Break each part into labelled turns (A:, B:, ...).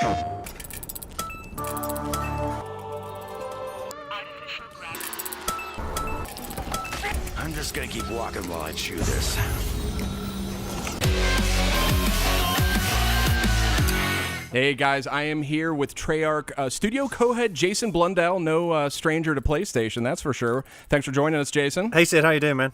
A: I'm just gonna keep walking while I chew this.
B: Hey guys, I am here with Treyarch studio co-head Jason Blundell, no stranger to PlayStation, that's for sure. Thanks for joining us, Jason.
C: Hey Sid, how you doing, man?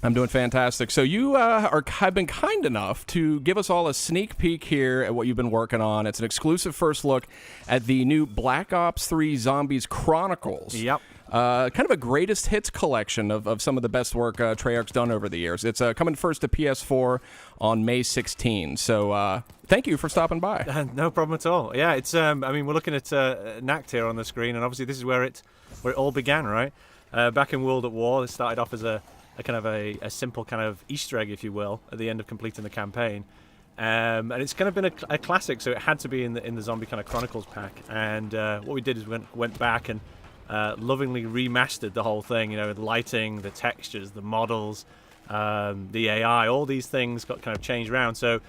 B: I'm doing fantastic. So you have been kind enough to give us all a sneak peek here at what you've been working on. It's an exclusive first look at the new Black Ops 3 Zombies Chronicles.
C: Yep.
B: Kind of a greatest hits collection of some of the best work Treyarch's done over the years. It's coming first to PS4 on May 16. So thank you for stopping by.
C: No problem at all. Yeah, it's. I mean, we're looking at an act here on the screen, and obviously this is where it all began, right? Back in World at War, it started off as a kind of a simple kind of Easter egg, if you will, at the end of completing the campaign. And it's kind of been a classic, so it had to be in the Zombie kind of Chronicles pack. And what we did is went back and lovingly remastered the whole thing, you know, the lighting, the textures, the models, the AI, all these things got kind of changed around. So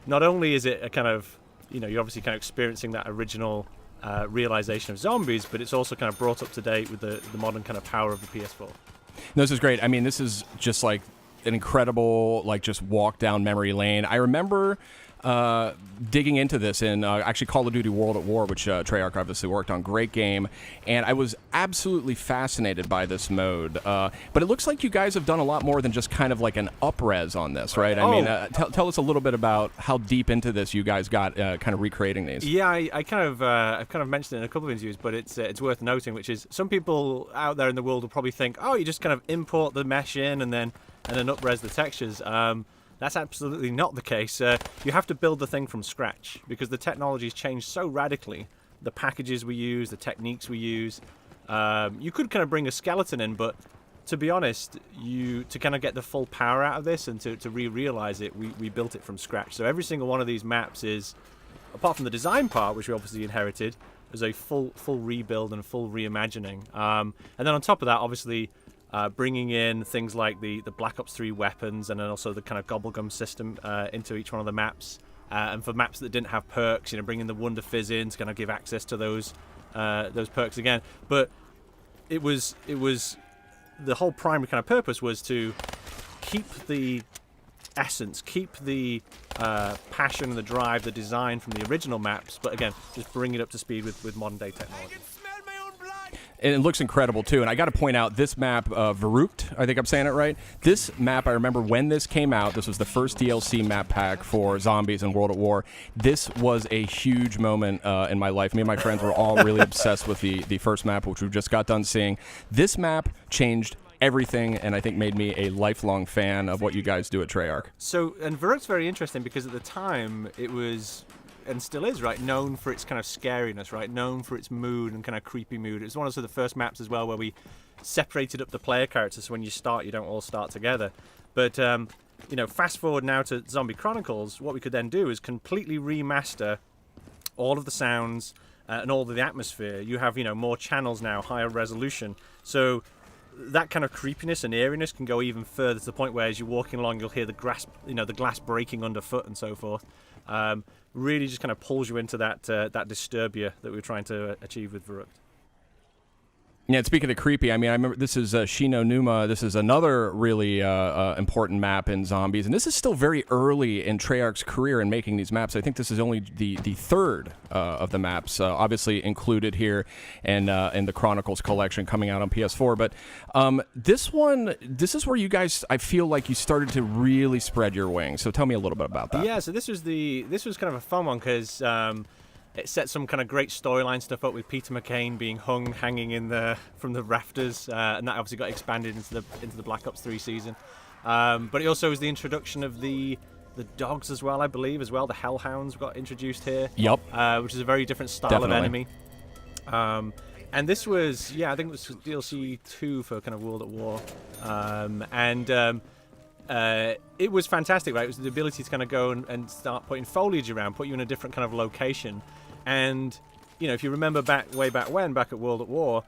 C: not only is it a kind of, you know, you're obviously kind of experiencing that original realization of zombies, but it's also kind of brought up to date with the modern kind of power of the PS4.
B: No, this is great. I mean, this is just like an incredible, like, just walk down memory lane. I remember digging into this in actually Call of Duty World at War, which Treyarch obviously worked on. Great game. And I was absolutely fascinated by this mode. But it looks like you guys have done a lot more than just kind of like an up-res on this, right? I mean, tell us a little bit about how deep into this you guys got kind of recreating these.
C: Yeah, I've kind of mentioned it in a couple of interviews, but it's worth noting, which is some people out there in the world will probably think, oh, you just kind of import the mesh in and then up-res the textures. That's absolutely not the case. You have to build the thing from scratch because the technology's changed so radically. The packages we use, the techniques we use. You could kind of bring a skeleton in, but to be honest, to kind of get the full power out of this and to realize it, we built it from scratch. So every single one of these maps is, apart from the design part, which we obviously inherited, is a full rebuild and full reimagining. And then on top of that, obviously, bringing in things like the Black Ops 3 weapons and then also the kind of gobblegum system into each one of the maps. And for maps that didn't have perks, you know, bringing the Wonder Fizz in to kind of give access to those perks again. But it was the whole primary kind of purpose was to keep the essence, keep the passion and the drive, the design from the original maps, but again, just bring it up to speed with modern day technology.
B: And it looks incredible, too. And I got to point out, this map, Verrucht, I think I'm saying it right. This map, I remember when this came out, this was the first DLC map pack for Zombies in World at War. This was a huge moment in my life. Me and my friends were all really obsessed with the first map, which we just got done seeing. This map changed everything, and I think made me a lifelong fan of what you guys do at Treyarch.
C: So, and Verrucht's very interesting because at the time, it was, and still is, right, known for its kind of scariness, right, known for its mood and kind of creepy mood. It was one of the first maps as well where we separated up the player characters, so when you start, you don't all start together. But, you know, fast forward now to Zombie Chronicles, what we could then do is completely remaster all of the sounds and all of the atmosphere. You have, you know, more channels now, higher resolution. So that kind of creepiness and eeriness can go even further to the point where as you're walking along, you'll hear the glass breaking underfoot and so forth. Really just kind of pulls you into that disturbia that we were trying to achieve with Verrucht.
B: Yeah, and speaking of creepy, I mean, I remember this is Shino Numa. This is another really important map in Zombies, and this is still very early in Treyarch's career in making these maps. I think this is only the third of the maps, obviously included here in the Chronicles collection coming out on PS4. But this is where you guys, I feel like you started to really spread your wings. So tell me a little bit about that.
C: Yeah, so this was kind of a fun one because it set some kind of great storyline stuff up with Peter McCain being hanging from the rafters, and that obviously got expanded into the Black Ops 3 season. But it also was the introduction of the dogs as well, I believe, as well. The Hellhounds got introduced here.
B: Yep.
C: Which is a very different style of enemy. And this was, yeah, I think it was DLC 2 for kind of World at War. It was fantastic, right? It was the ability to kind of go and start putting foliage around, put you in a different kind of location. And, you know, if you remember back at World at War,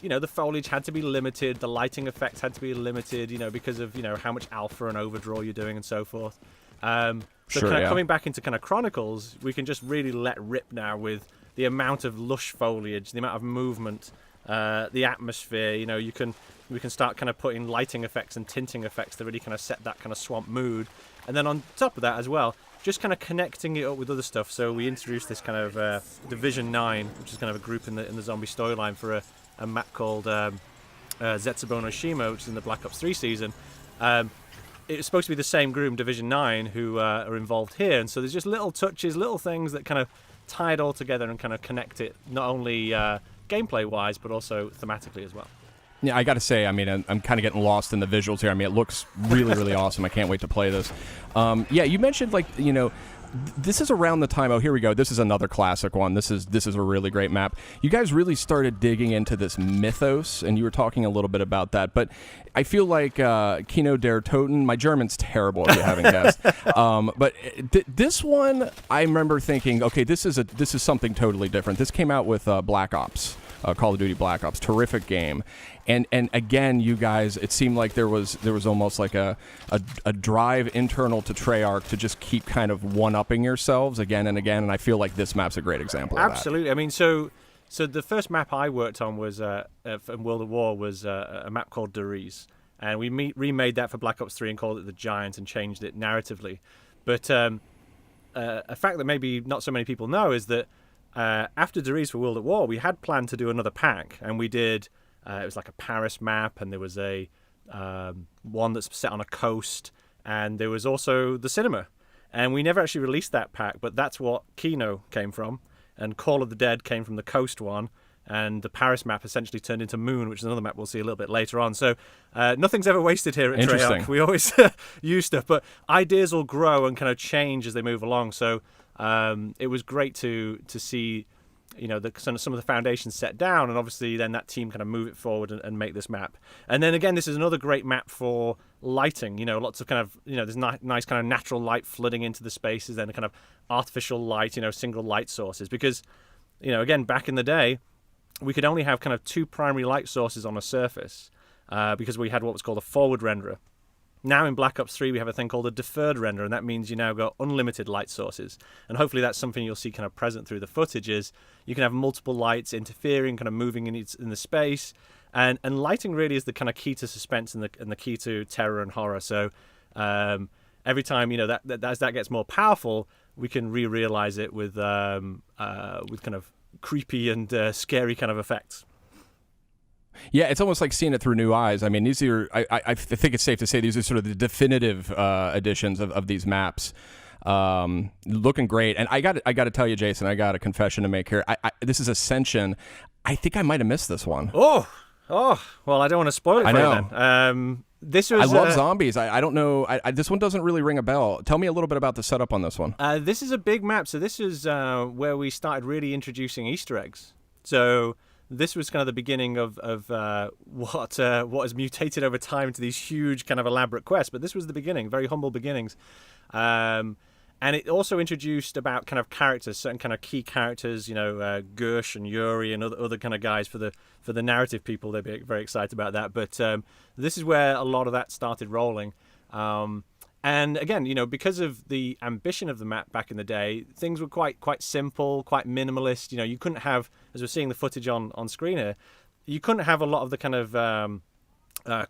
C: you know, the foliage had to be limited, the lighting effects had to be limited, you know, because of, you know, how much alpha and overdraw you're doing and so forth. So kind of coming back into kind of Chronicles, we can just really let rip now with the amount of lush foliage, the amount of movement, the atmosphere. You know, we can start kind of putting lighting effects and tinting effects to really kind of set that kind of swamp mood. And then on top of that as well, just kind of connecting it up with other stuff. So we introduced this kind of Division 9, which is kind of a group in the zombie storyline for a map called Zetsubo no Shima, which is in the Black Ops 3 season. It's supposed to be the same group, Division 9, who are involved here. And so there's just little touches, little things that kind of tie it all together and kind of connect it, not only gameplay-wise, but also thematically as well.
B: Yeah, I got to say, I mean, I'm kind of getting lost in the visuals here. I mean, it looks really, really awesome. I can't wait to play this. Yeah, you mentioned, like, you know, this is around the time. Oh, here we go. This is another classic one. This is a really great map. You guys really started digging into this mythos, and you were talking a little bit about that. But I feel like Kino der Toten. My German's terrible if you haven't guessed. But this one, I remember thinking, okay, this is something totally different. This came out with Black Ops. Call of Duty Black Ops, terrific game, and again, you guys, it seemed like there was almost like a drive internal to Treyarch to just keep kind of one-upping yourselves again and again, and I feel like this map's a great example of that.
C: Absolutely. I mean, so the first map I worked on was in World at War was a map called Deriz, and we remade that for Black Ops 3 and called it the Giant and changed it narratively. But a fact that maybe not so many people know is that after Deriz for World at War, we had planned to do another pack, and we did. It was like a Paris map, and there was a one that's set on a coast, and there was also the cinema. And we never actually released that pack, but that's what Kino came from, and Call of the Dead came from the coast one, and the Paris map essentially turned into Moon, which is another map we'll see a little bit later on. So nothing's ever wasted here at Treyarch. We always use stuff, but ideas will grow and kind of change as they move along. So it was great to see, you know, some of the foundations set down, and obviously then that team kind of move it forward and make this map. And then again, this is another great map for lighting. You know, lots of kind of, you know, there's nice kind of natural light flooding into the spaces, then a kind of artificial light, you know, single light sources. Because, you know, again, back in the day, we could only have kind of two primary light sources on a surface because we had what was called a forward renderer. Now in Black Ops 3, we have a thing called a deferred render, and that means you now got unlimited light sources. And hopefully that's something you'll see kind of present through the footage, is you can have multiple lights interfering, kind of moving in the space. And lighting really is the kind of key to suspense and the key to terror and horror. So every time, you know, that as that gets more powerful, we can re-realize it with kind of creepy and scary kind of effects.
B: Yeah, it's almost like seeing it through new eyes. I mean, these are, I think it's safe to say these are sort of the definitive editions of these maps. Looking great. And I got to tell you, Jason, I got a confession to make here. This is Ascension. I think I might have missed this one.
C: Oh, well, I don't want to spoil it for you then. This was,
B: I love zombies. I don't know. This one doesn't really ring a bell. Tell me a little bit about the setup on this one.
C: This is a big map. So this is where we started really introducing Easter eggs. So this was kind of the beginning of what has mutated over time to these huge kind of elaborate quests. But this was the beginning, very humble beginnings. And it also introduced about kind of characters, certain kind of key characters, you know, Gersh and Yuri and other kind of guys for the narrative people. They'd be very excited about that. But this is where a lot of that started rolling. And again, you know, because of the ambition of the map back in the day, things were quite simple, quite minimalist. You know, you couldn't have, as we're seeing the footage on screen here, you couldn't have a lot of the kind of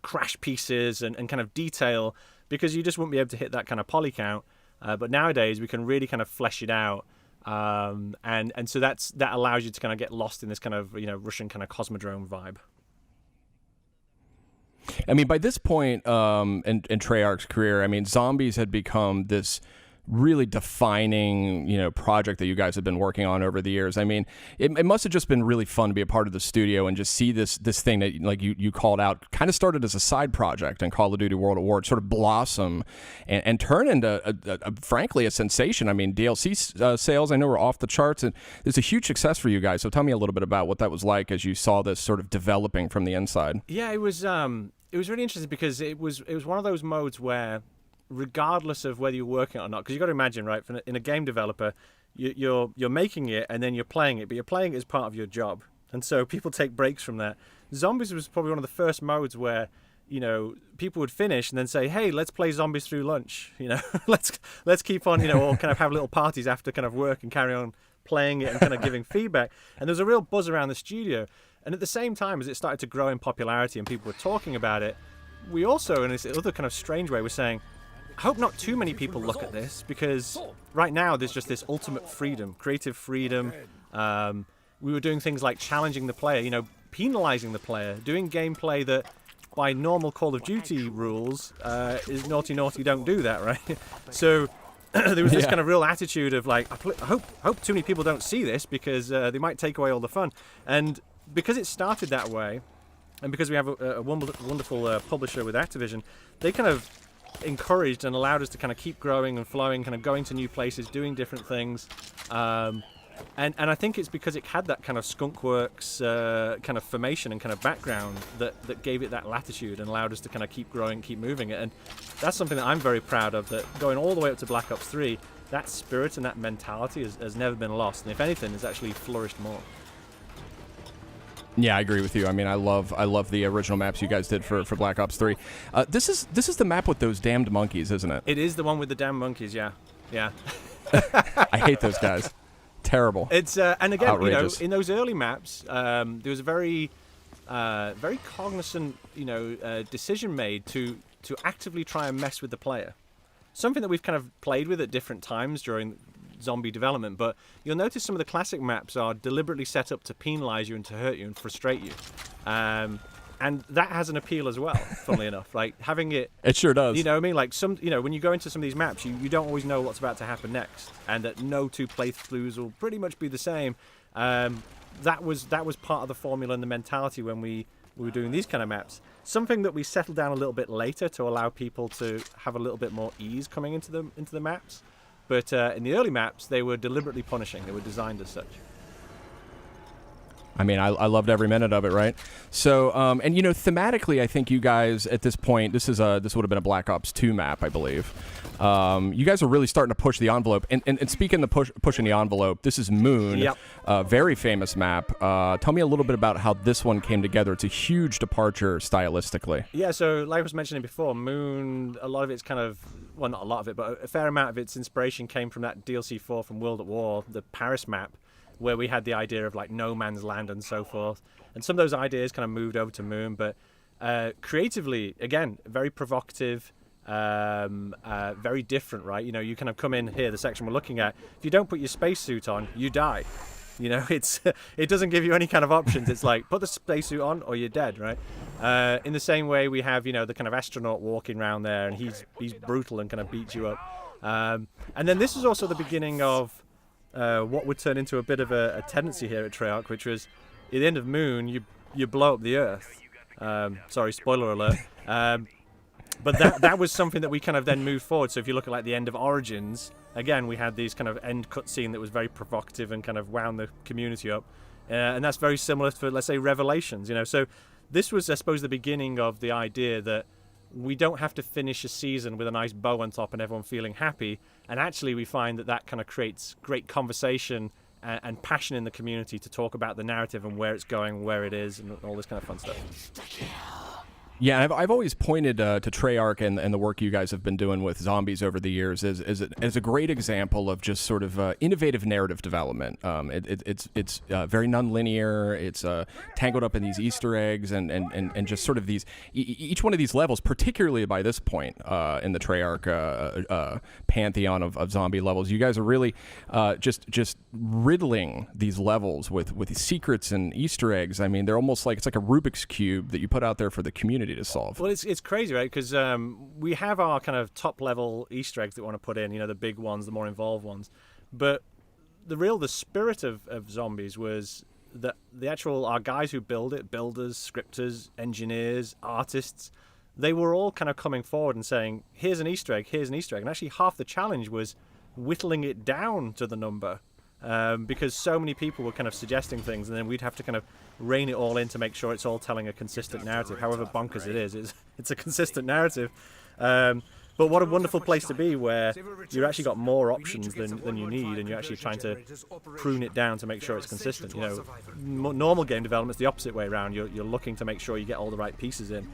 C: crash pieces and kind of detail, because you just wouldn't be able to hit that kind of poly count. But nowadays we can really kind of flesh it out, and so that allows you to kind of get lost in this kind of, you know, Russian kind of cosmodrome vibe.
B: I mean, by this point in Treyarch's career, I mean, zombies had become this really defining, you know, project that you guys have been working on over the years. I mean, it must have just been really fun to be a part of the studio and just see this thing that, like, you called out, kind of started as a side project in Call of Duty World at War, sort of blossom and turn into frankly a sensation. I mean, DLC sales I know were off the charts, and it's a huge success for you guys. So tell me a little bit about what that was like as you saw this sort of developing from the inside.
C: Yeah, it was really interesting because it was one of those modes where, regardless of whether you're working it or not, because you got to imagine, right, in a game developer, you're making it and then you're playing it, but you're playing it as part of your job, and so people take breaks from that. Zombies was probably one of the first modes where you know, people would finish and then say, hey, let's play zombies through lunch, you know, let's keep on, you know, or kind of have little parties after kind of work and carry on playing it and kind of giving feedback. And there was a real buzz around the studio. And at the same time, as it started to grow in popularity and people were talking about it, we also, in this other kind of strange way, were saying, I hope not too many people look at this, because right now there's just this ultimate freedom, creative freedom. We were doing things like challenging the player, you know, penalizing the player, doing gameplay that by normal Call of Duty rules is naughty, naughty, don't do that, right? So there was this kind of real attitude of like, I hope too many people don't see this, because they might take away all the fun. And because it started that way, and because we have a wonderful publisher with Activision, they kind of encouraged and allowed us to kind of keep growing and flowing, kind of going to new places, doing different things. And I think it's because it had that kind of skunkworks kind of formation and kind of background that gave it that latitude and allowed us to kind of keep growing, keep moving it. And that's something that I'm very proud of, that going all the way up to Black Ops 3, that spirit and that mentality has never been lost. And if anything, it's actually flourished more.
B: Yeah, I agree with you. I mean, I love the original maps you guys did for Black Ops 3. This is the map with those damned monkeys, isn't it?
C: It is the one with the damn monkeys, yeah. Yeah.
B: I hate those guys. Terrible.
C: It's and again,
B: outrageous.
C: you know, in those early maps, there was a very cognizant, you know, decision made to actively try and mess with the player. Something that we've kind of played with at different times during zombie development, but you'll notice some of the classic maps are deliberately set up to penalize you and to hurt you and frustrate you. And that has an appeal as well, funnily enough. Like having it...
B: It sure does.
C: You know what I mean? Like when you go into some of these maps, you don't always know what's about to happen next. And that no two playthroughs will pretty much be the same. That was part of the formula and the mentality when we were doing these kind of maps. Something that we settled down a little bit later to allow people to have a little bit more ease coming into the maps. But in the early maps, they were deliberately punishing. They were designed as such.
B: I mean, I loved every minute of it, right? So, and you know, thematically, I think you guys at this point, this would have been a Black Ops 2 map, I believe. You guys are really starting to push the envelope. And speaking of pushing the envelope, this is Moon,
C: Yep.
B: Very famous map. Tell me a little bit about how this one came together. It's a huge departure stylistically.
C: Yeah, so like I was mentioning before, Moon, a lot of it's kind of, well, not a lot of it, but a fair amount of its inspiration came from that DLC 4 from World at War, the Paris map, where we had the idea of like no man's land and so forth. And some of those ideas kind of moved over to Moon, but creatively, again, very provocative, very different, right? You know, you kind of come in here, the section we're looking at, if you don't put your spacesuit on, you die. You know, it doesn't give you any kind of options. It's like, put the spacesuit on or you're dead, right? In the same way, we have, you know, the kind of astronaut walking around there, and he's brutal and kind of beats you up. And then this is also the beginning of what would turn into a bit of a tendency here at Treyarch, which was at the end of Moon, you blow up the Earth. Sorry, spoiler alert. But that was something that we kind of then moved forward. So if you look at like the end of Origins, again, we had these kind of end cutscene that was very provocative and kind of wound the community up. And that's very similar for, let's say, Revelations, you know. So this was, I suppose, the beginning of the idea that we don't have to finish a season with a nice bow on top and everyone feeling happy. And actually, we find that kind of creates great conversation and passion in the community to talk about the narrative and where it's going, where it is, and all this kind of fun stuff.
B: Yeah, I've always pointed to Treyarch and the work you guys have been doing with zombies over the years as a great example of just sort of innovative narrative development. It's very nonlinear. It's tangled up in these Easter eggs and just sort of these each one of these levels, particularly by this point in the Treyarch pantheon of zombie levels. You guys are really just riddling these levels with secrets and Easter eggs. I mean, they're almost like it's like a Rubik's Cube that you put out there for the community to solve.
C: Well, it's crazy, right? Because we have our kind of top level Easter eggs that we want to put in, you know, the big ones, the more involved ones. But the spirit of zombies was that our guys who build it, builders, scripters, engineers, artists, they were all kind of coming forward and saying, here's an Easter egg, here's an Easter egg. And actually half the challenge was whittling it down to the number. Because so many people were kind of suggesting things, and then we'd have to kind of rein it all in to make sure it's all telling a consistent narrative. However bonkers it is, it's a consistent narrative. But what a wonderful place to be, where you've actually got more options than you need, and you're actually trying to prune it down to make sure it's consistent. You know, normal game development's the opposite way around. You're looking to make sure you get all the right pieces in.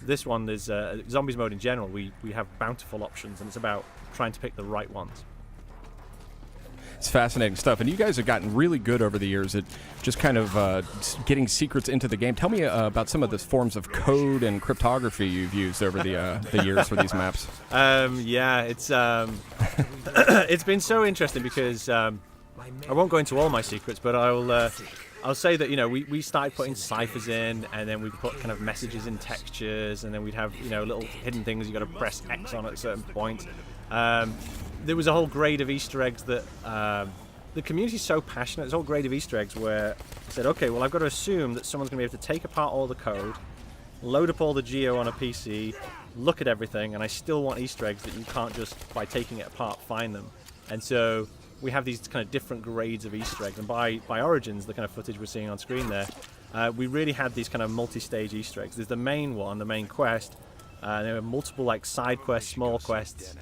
C: This one is zombies mode in general. We have bountiful options, and it's about trying to pick the right ones.
B: It's fascinating stuff, and you guys have gotten really good over the years at just kind of getting secrets into the game. Tell me about some of the forms of code and cryptography you've used over the years for these maps.
C: Yeah, it's it's been so interesting because I won't go into all my secrets, but I'll say that, you know, we started putting ciphers in, and then we put kind of messages in textures, and then we'd have, you know, little hidden things you got to press X on at a certain point. There was a whole grade of Easter eggs that the community's so passionate. There's a whole grade of Easter eggs where I said, okay, well, I've got to assume that someone's going to be able to take apart all the code, load up all the geo on a PC, look at everything, and I still want Easter eggs that you can't just, by taking it apart, find them. And so we have these kind of different grades of Easter eggs, and by Origins, the kind of footage we're seeing on screen there, we really had these kind of multi-stage Easter eggs. There's the main one, the main quest. There are multiple like side quests, small quests,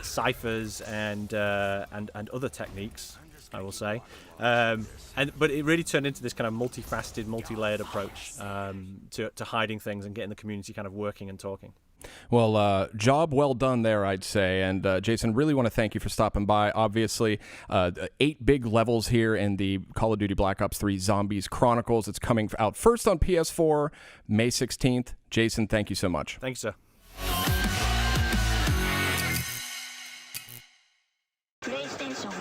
C: ciphers, and other techniques, I will say. But it really turned into this kind of multifaceted, multi-layered approach to hiding things and getting the community kind of working and talking.
B: Well, job well done there, I'd say. And Jason, really want to thank you for stopping by. Obviously, 8 big levels here in the Call of Duty Black Ops 3 Zombies Chronicles. It's coming out first on PS4, May 16th. Jason, thank you so much.
C: Thank you, sir.
D: PlayStation